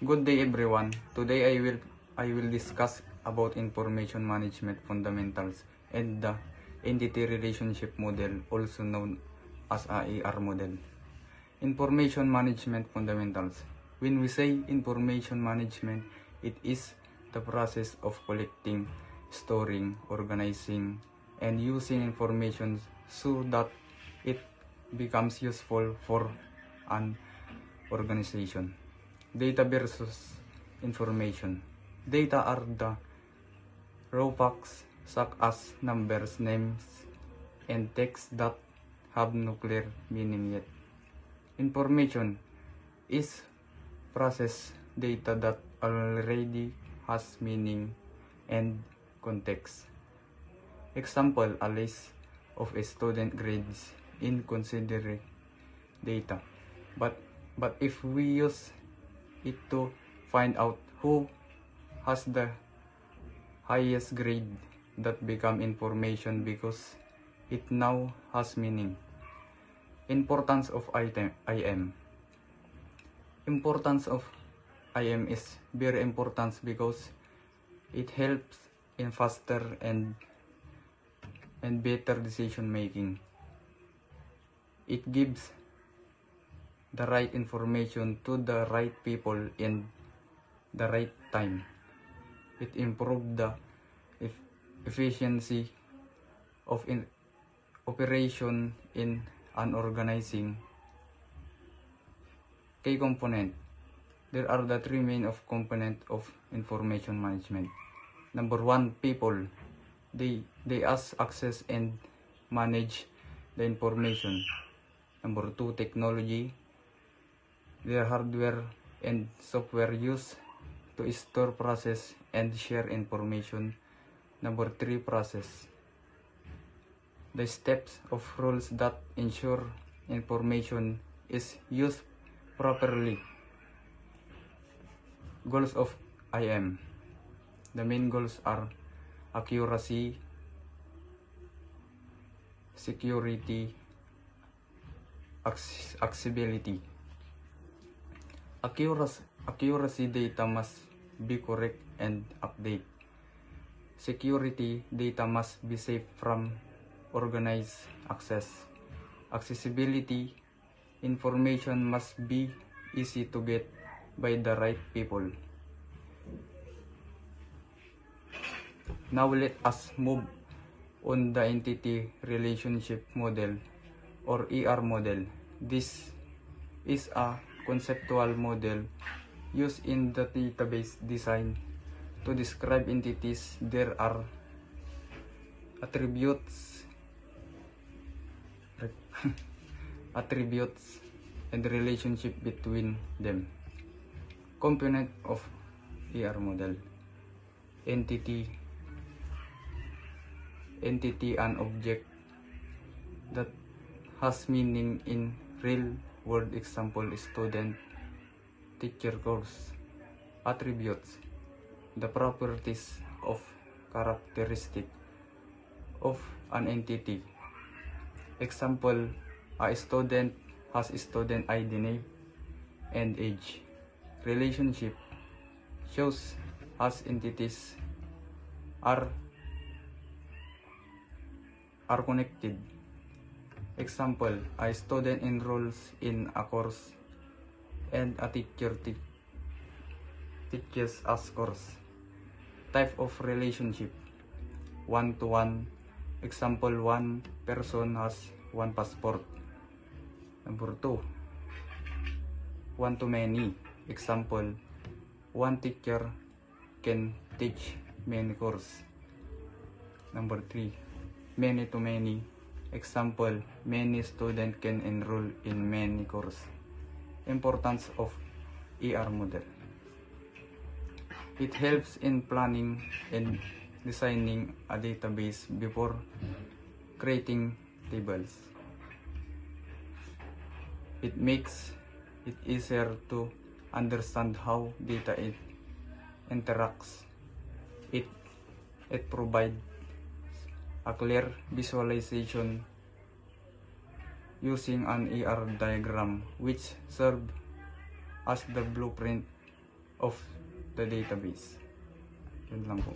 Good day everyone. Today I will discuss about information management fundamentals and the entity relationship model, also known as AER model. Information management fundamentals. When we say information management, it is the process of collecting, storing, organizing, and using information so that it becomes useful for an organization. Data versus information. Data are the raw facts such as numbers, names, and text that have no clear meaning yet. Information is processed data that already has meaning and context. Example, a list of a student grades in consider data. But if we use it to find out who has the highest grade, that become information because it now has meaning. Importance of IM. Importance of IM is very important because it helps in faster and better decision making. It gives the right information to the right people in the right time. It improves the efficiency of operation in an organizing. Key component. There are the three main of component of information management. Number one, people. They access and manage the information. Number two, technology. Their hardware and software used to store, process, and share information. Number three, process. The steps of rules that ensure information is used properly. Goals of IM. The main goals are accuracy, security, accessibility. Accuracy data must be correct and update. Security data must be safe from organized access. Accessibility information must be easy to get by the right people. Now let us move on the entity relationship model or ER model. This is a conceptual model used in the database design to describe entities. There are attributes and relationship between them. Component of ER model. Entity, an object that has meaning in real world. Example, student, teacher, course. Attributes, the properties of characteristic of an entity. Example, a student has student ID, name, and age. Relationship shows as entities are connected. Example, a student enrolls in a course and a teacher teaches us course. Type of relationship, one-to-one. Example, one person has one passport. Number two, one-to-many. Example, one teacher can teach many course. Number three, many-to-many. Example, many students can enroll in many courses. Importance of ER model. It helps in planning and designing a database before creating tables. It makes it easier to understand how data interacts. It provides a clear visualization using an ER diagram, which serves as the blueprint of the database. Yun lang po.